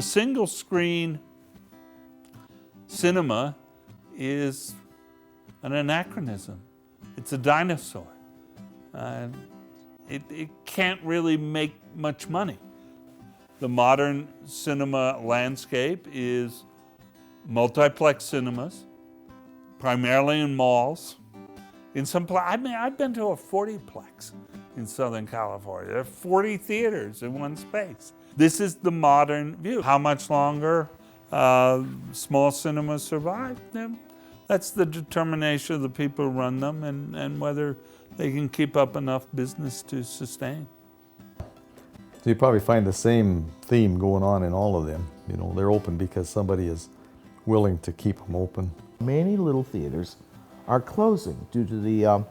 the single screen cinema is an anachronism. It's a dinosaur. It can't really make much money. The modern cinema landscape is multiplex cinemas, primarily in malls. In some I've been to a 40-plex in Southern California. There are 40 theaters in one space. This is the modern view. How much longer small cinemas survive? That's the determination of the people who run them and whether they can keep up enough business to sustain. So you probably find the same theme going on in all of them. You know, they're open because somebody is willing to keep them open. Many little theaters are closing due to the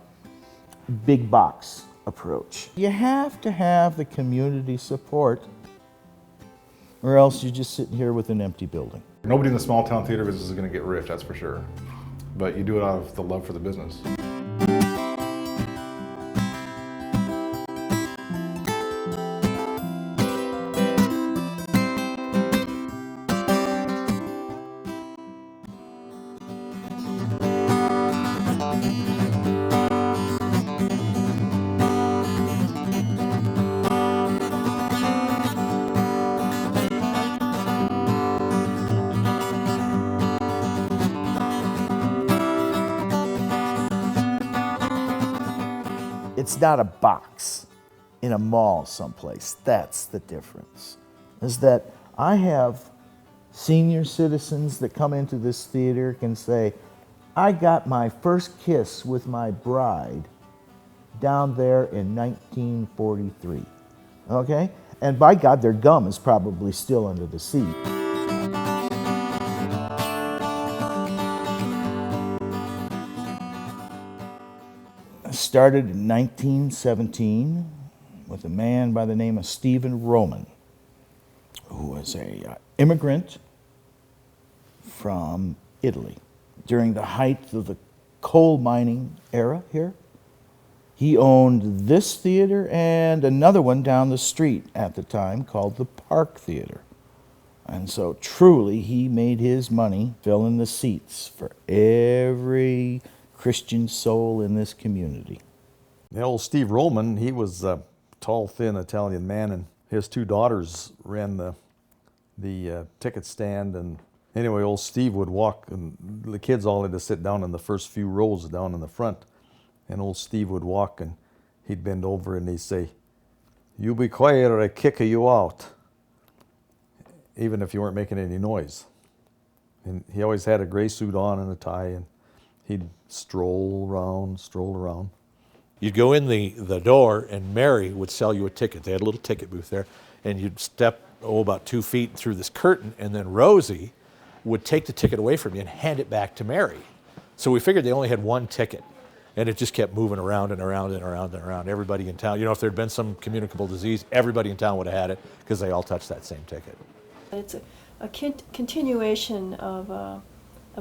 big box approach. You have to have the community support, or else you're just sitting here with an empty building. Nobody in the small town theater business is going to get rich, that's for sure. But you do it out of the love for the business. It's not a box in a mall someplace. That's the difference. Is that I have senior citizens that come into this theater can say, I got my first kiss with my bride down there in 1943. Okay? And by God, their gum is probably still under the seat. Started in 1917 with a man by the name of Stephen Roman, who was an immigrant from Italy. During the height of the coal mining era here, he owned this theater and another one down the street at the time called the Park Theater. And so truly he made his money filling the seats for every Christian soul in this community. The old Steve Roman, he was a tall, thin Italian man, and his two daughters ran the ticket stand. And anyway, old Steve would walk, and the kids all had to sit down in the first few rows down in the front. And old Steve would walk, and he'd bend over and he'd say, "You be quiet or I kick you out," even if you weren't making any noise. And he always had a gray suit on and a tie, and he'd stroll around. You'd go in the door, and Mary would sell you a ticket. They had a little ticket booth there, and you'd step about 2 feet through this curtain, and then Rosie would take the ticket away from you and hand it back to Mary. So we figured they only had one ticket, and it just kept moving around and around and around and around. Everybody in town, you know, if there'd been some communicable disease, everybody in town would have had it because they all touched that same ticket. It's a continuation of a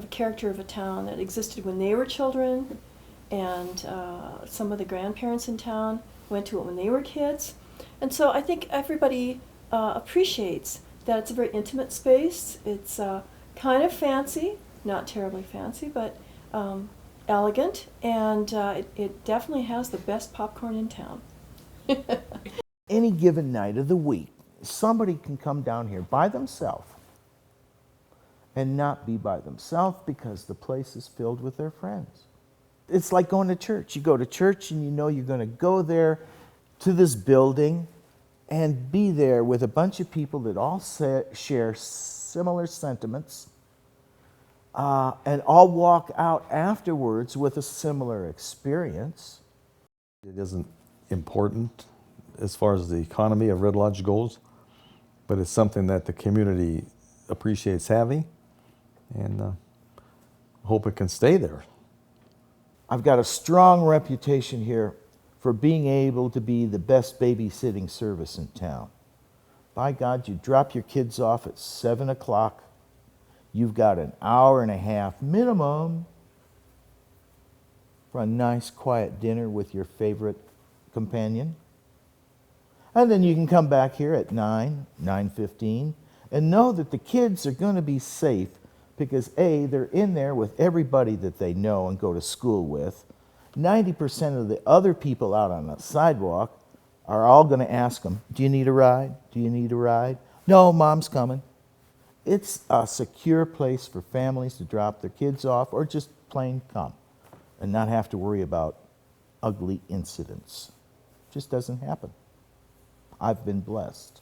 character of a town that existed when they were children, and some of the grandparents in town went to it when they were kids. And so I think everybody appreciates that it's a very intimate space. It's kind of fancy, not terribly fancy, but elegant, and it definitely has the best popcorn in town. Any given night of the week, somebody can come down here by themselves and not be by themselves because the place is filled with their friends. It's like going to church. You go to church and you know you're going to go there to this building and be there with a bunch of people that all share similar sentiments and all walk out afterwards with a similar experience. It isn't important as far as the economy of Red Lodge goes, but it's something that the community appreciates having, and hope it can stay there. I've got a strong reputation here for being able to be the best babysitting service in town. By God, you drop your kids off at 7 o'clock, you've got an hour and a half minimum for a nice quiet dinner with your favorite companion. And then you can come back here at 9, 9:15, and know that the kids are going to be safe because A, they're in there with everybody that they know and go to school with. 90% of the other people out on the sidewalk are all going to ask them, do you need a ride? Do you need a ride? No, Mom's coming. It's a secure place for families to drop their kids off or just plain come and not have to worry about ugly incidents. Just doesn't happen. I've been blessed.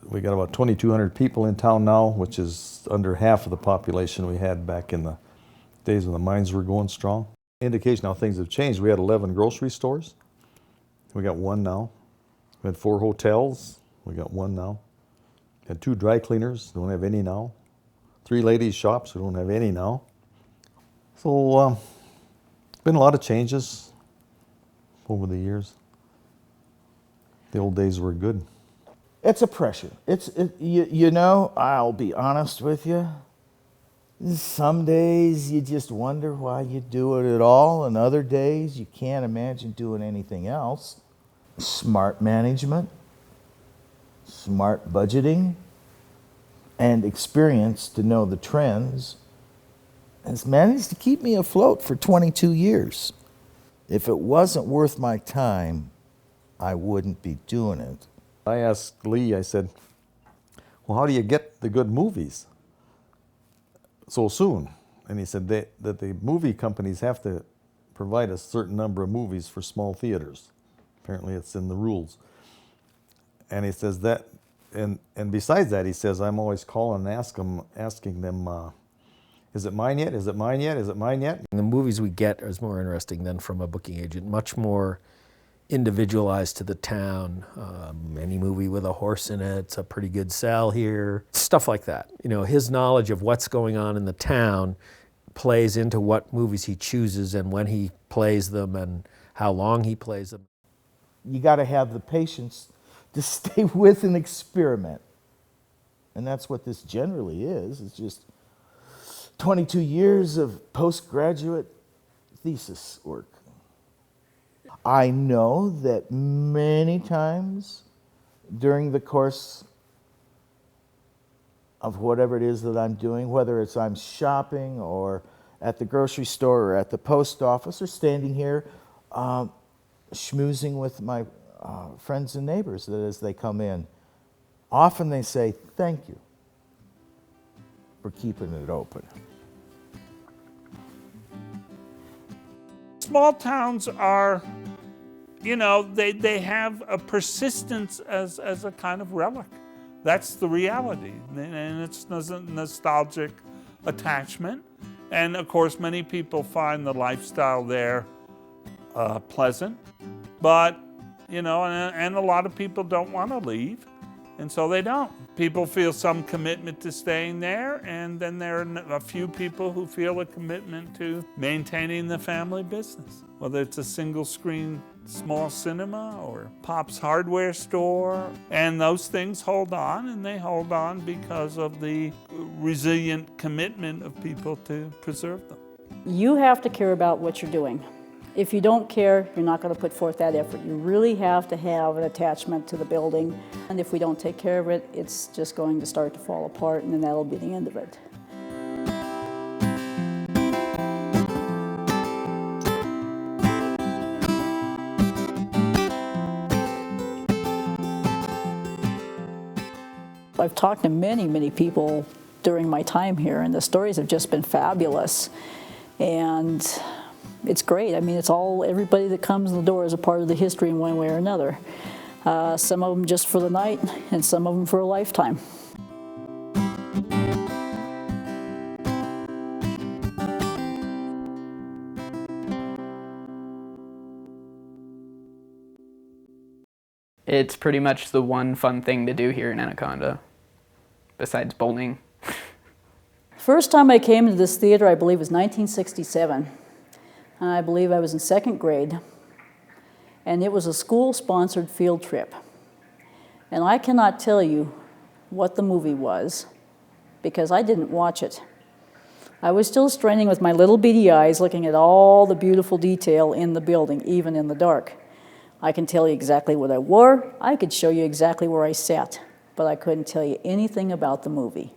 We got about 2,200 people in town now, which is under half of the population we had back in the days when the mines were going strong. Indication how things have changed. We had 11 grocery stores. We got one now. We had 4 hotels. We got one now. We had 2 dry cleaners. Don't have any now. 3 ladies' shops. We don't have any now. So, been a lot of changes over the years. The old days were good. It's a pressure. You know, I'll be honest with you. Some days you just wonder why you do it at all, and other days you can't imagine doing anything else. Smart management, smart budgeting, and experience to know the trends has managed to keep me afloat for 22 years. If it wasn't worth my time, I wouldn't be doing it. I asked Lee, I said, well, how do you get the good movies so soon? And he said that the movie companies have to provide a certain number of movies for small theaters. Apparently it's in the rules. And he says that, and besides that, he says, I'm always calling and asking them, is it mine yet? Is it mine yet? Is it mine yet? The movies we get is more interesting than from a booking agent, much more individualized to the town. Any movie with a horse in it's a pretty good sell here. Stuff like that. You know, his knowledge of what's going on in the town plays into what movies he chooses and when he plays them and how long he plays them. You got to have the patience to stay with an experiment. And that's what this generally is. It's just 22 years of postgraduate thesis work. I know that many times during the course of whatever it is that I'm doing, whether it's I'm shopping or at the grocery store or at the post office or standing here schmoozing with my friends and neighbors that as they come in, often they say, thank you for keeping it open. Small towns are, you know, they have a persistence as a kind of relic. That's the reality, and it's a nostalgic attachment. And of course, many people find the lifestyle there pleasant, but, you know, and a lot of people don't want to leave, and so they don't. People feel some commitment to staying there, and then there are a few people who feel a commitment to maintaining the family business, whether it's a single screen small cinema or Pop's hardware store, and those things hold on, and they hold on because of the resilient commitment of people to preserve them. You have to care about what you're doing. If you don't care, you're not going to put forth that effort. You really have to have an attachment to the building, and if we don't take care of it, it's just going to start to fall apart, and then that'll be the end of it. I've talked to many, many people during my time here, and the stories have just been fabulous. And it's great. I mean, it's all, everybody that comes in the door is a part of the history in one way or another. Some of them just for the night, and some of them for a lifetime. It's pretty much the one fun thing to do here in Anaconda, besides bowling. First time I came to this theater, I believe, was 1967. I believe I was in second grade, and it was a school-sponsored field trip. And I cannot tell you what the movie was, because I didn't watch it. I was still straining with my little beady eyes, looking at all the beautiful detail in the building, even in the dark. I can tell you exactly what I wore. I could show you exactly where I sat. but I couldn't tell you anything about the movie.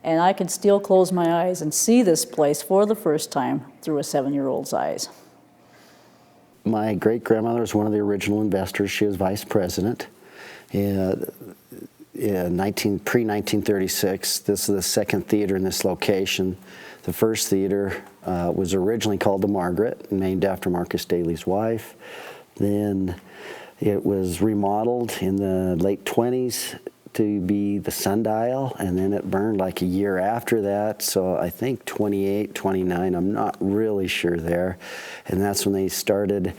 And I could still close my eyes and see this place for the first time through a 7-year-old's eyes. My great-grandmother was one of the original investors. She was vice president. In pre-1936, this is the second theater in this location. The first theater was originally called the Margaret, named after Marcus Daly's wife. Then it was remodeled in the late 20s to be the Sundial, and then it burned like a year after that, so I think 28, 29, I'm not really sure there. And that's when they started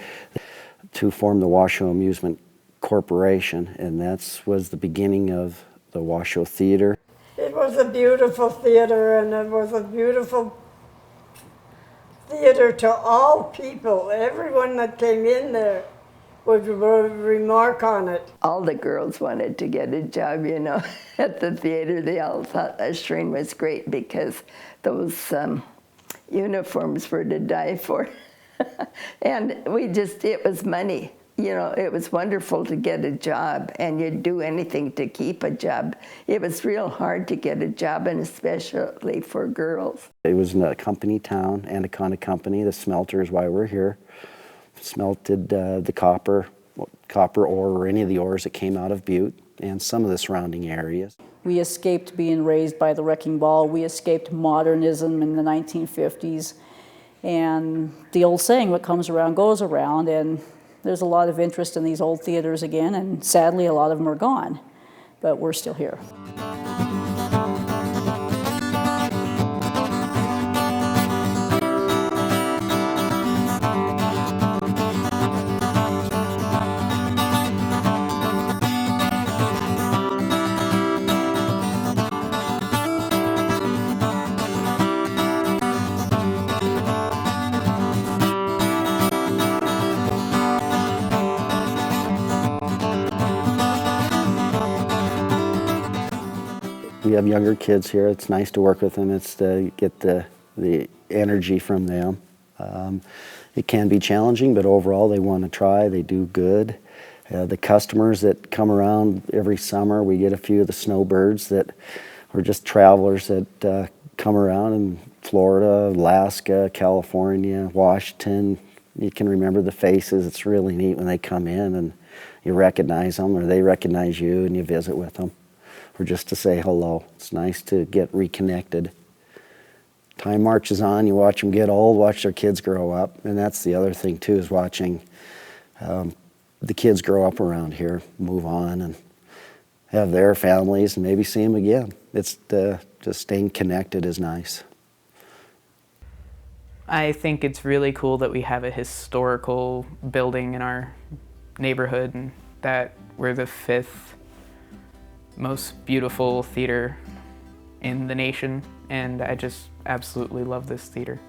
to form the Washoe Amusement Corporation, and that was the beginning of the Washoe Theater. It was a beautiful theater, and it was a beautiful theater to all people. Everyone that came in there would remark on it. All the girls wanted to get a job, you know, at the theater. They all thought ushering was great because those uniforms were to die for. And it was money. You know, it was wonderful to get a job, and you'd do anything to keep a job. It was real hard to get a job, and especially for girls. It was in a company town, Anaconda company. The smelter is why we're here. Smelted the copper ore, or any of the ores that came out of Butte and some of the surrounding areas. We escaped being raised by the wrecking ball. We escaped modernism in the 1950s. And the old saying, what comes around goes around, and there's a lot of interest in these old theaters again, and sadly a lot of them are gone, but we're still here. We have younger kids here. It's nice to work with them. It's to get the energy from them. It can be challenging, but overall they want to try. They do good. The customers that come around every summer, we get a few of the snowbirds that are just travelers that come around in Florida, Alaska, California, Washington. You can remember the faces. It's really neat when they come in and you recognize them, or they recognize you and you visit with them, or just to say hello. It's nice to get reconnected. Time marches on, you watch them get old, watch their kids grow up, and that's the other thing too, is watching the kids grow up around here, move on, and have their families, and maybe see them again. It's just staying connected is nice. I think it's really cool that we have a historical building in our neighborhood, and that we're the 5th most beautiful theater in the nation, and I just absolutely love this theater.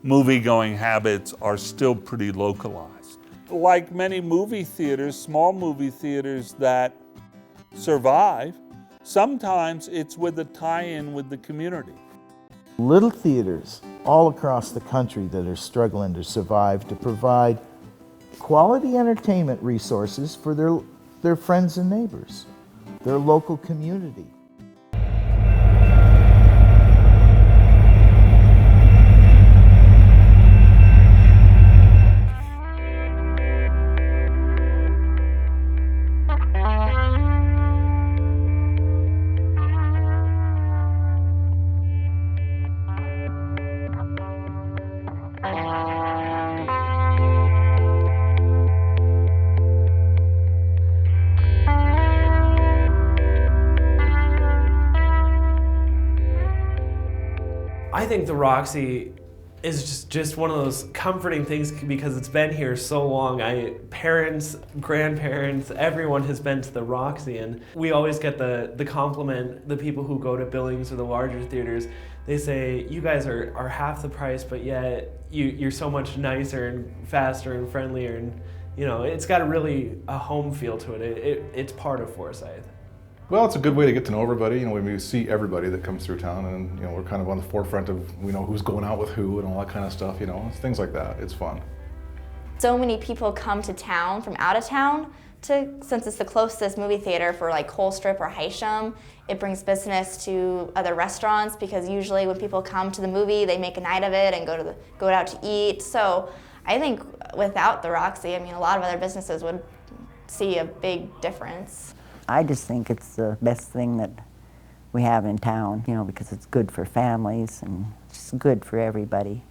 Movie-going habits are still pretty localized. Like many movie theaters, small movie theaters that survive, sometimes it's with a tie-in with the community. Little theaters all across the country that are struggling to survive, to provide quality entertainment resources for their friends and neighbors, their local community. I think the Roxy is just one of those comforting things because it's been here so long. Parents, grandparents, everyone has been to the Roxy, and we always get the compliment, the people who go to Billings or the larger theaters, they say, you guys are half the price, but yet you're so much nicer and faster and friendlier, and you know, it's got a home feel to it. It's part of Forsyth. Well, it's a good way to get to know everybody. You know, we see everybody that comes through town, and you know, we're kind of on the forefront of, we know who's going out with who and all that kind of stuff. You know, things like that. It's fun. So many people come to town from out of town since it's the closest movie theater for like Colstrip or Hysham, it brings business to other restaurants because usually when people come to the movie, they make a night of it and go out to eat. So I think without the Roxy, I mean, a lot of other businesses would see a big difference. I just think it's the best thing that we have in town, you know, because it's good for families and it's good for everybody.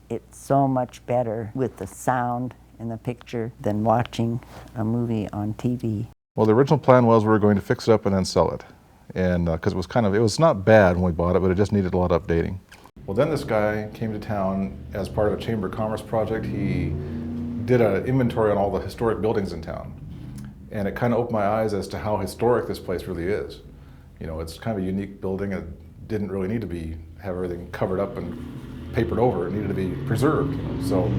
It's so much better with the sound and the picture than watching a movie on TV. Well, the original plan was we were going to fix it up and then sell it. And because it was not bad when we bought it, but it just needed a lot of updating. Well, then this guy came to town as part of a Chamber of Commerce project. He did an inventory on all the historic buildings in town. And it kind of opened my eyes as to how historic this place really is. You know, it's kind of a unique building. It didn't really need to have everything covered up and papered over. It needed to be preserved. You know? So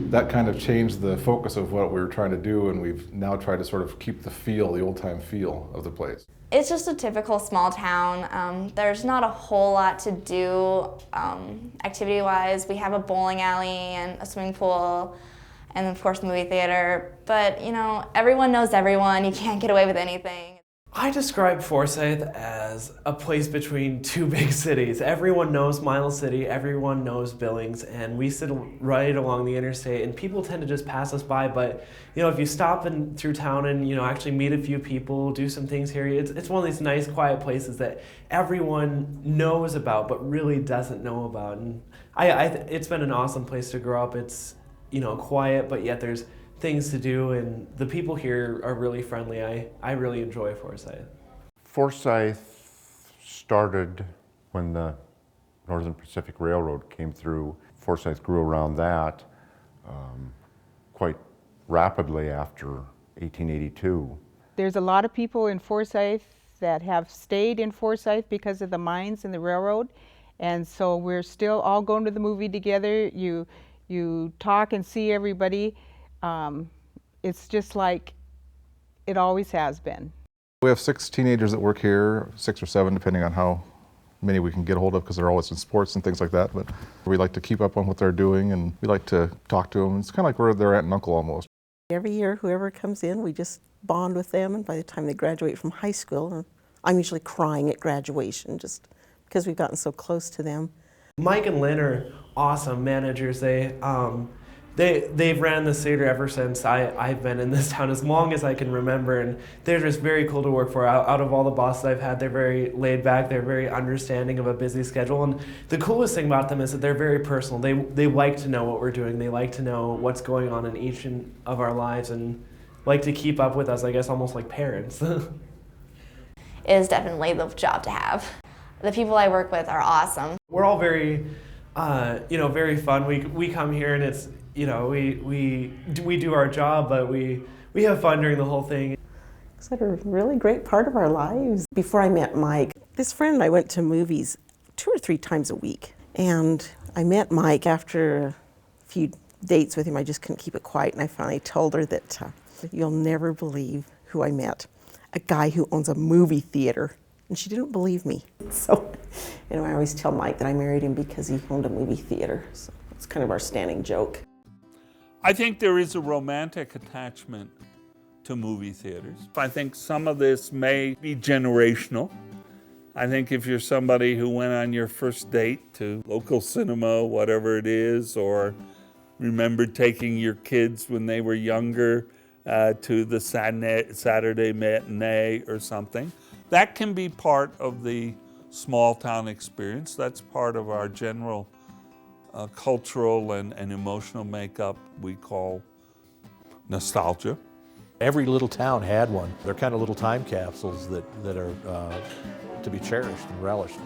that kind of changed the focus of what we were trying to do, and we've now tried to sort of keep the old-time feel of the place. It's just a typical small town. There's not a whole lot to do activity-wise. We have a bowling alley and a swimming pool, and of course the movie theater. But you know, everyone knows everyone. You can't get away with anything. I describe Forsyth as a place between two big cities. Everyone knows Miles City, everyone knows Billings, and we sit right along the interstate, and people tend to just pass us by, but you know, if you stop through town and you know, actually meet a few people, do some things here, it's one of these nice, quiet places that everyone knows about, but really doesn't know about. And it's been an awesome place to grow up. It's, you know, quiet, but yet there's things to do, and the people here are really friendly. I really enjoy Forsyth. Forsyth started when the Northern Pacific Railroad came through. Forsyth grew around that quite rapidly after 1882. There's a lot of people in Forsyth that have stayed in Forsyth because of the mines and the railroad, and so we're still all going to the movie together. You talk and see everybody. It's just like it always has been. We have 6 teenagers that work here, 6 or 7 depending on how many we can get a hold of because they're always in sports and things like that. But we like to keep up on what they're doing and we like to talk to them. It's kind of like we're their aunt and uncle almost. Every year, whoever comes in, we just bond with them, and by the time they graduate from high school, I'm usually crying at graduation just because we've gotten so close to them. Mike and Lynn are awesome managers. They've ran this theater ever since I've been in this town, as long as I can remember, and they're just very cool to work for. Out of all the bosses I've had, they're very laid back, they're very understanding of a busy schedule, and the coolest thing about them is that they're very personal. They like to know what we're doing, they like to know what's going on in each of our lives, and like to keep up with us, I guess, almost like parents. It is definitely the job to have. The people I work with are awesome. We're all very, very fun. We come here and it's, you know, we do our job, but we have fun during the whole thing. It's a really great part of our lives. Before I met Mike, this friend and I went to movies 2 or 3 times a week. And I met Mike after a few dates with him. I just couldn't keep it quiet, and I finally told her that you'll never believe who I met. A guy who owns a movie theater. And she didn't believe me. So, I always tell Mike that I married him because he owned a movie theater. So it's kind of our standing joke. I think there is a romantic attachment to movie theaters. I think some of this may be generational. I think if you're somebody who went on your first date to local cinema, whatever it is, or remembered taking your kids when they were younger to the Saturday matinee or something, that can be part of the small town experience. That's part of our general cultural and emotional makeup we call nostalgia. Every little town had one. They're kind of little time capsules that are to be cherished and relished.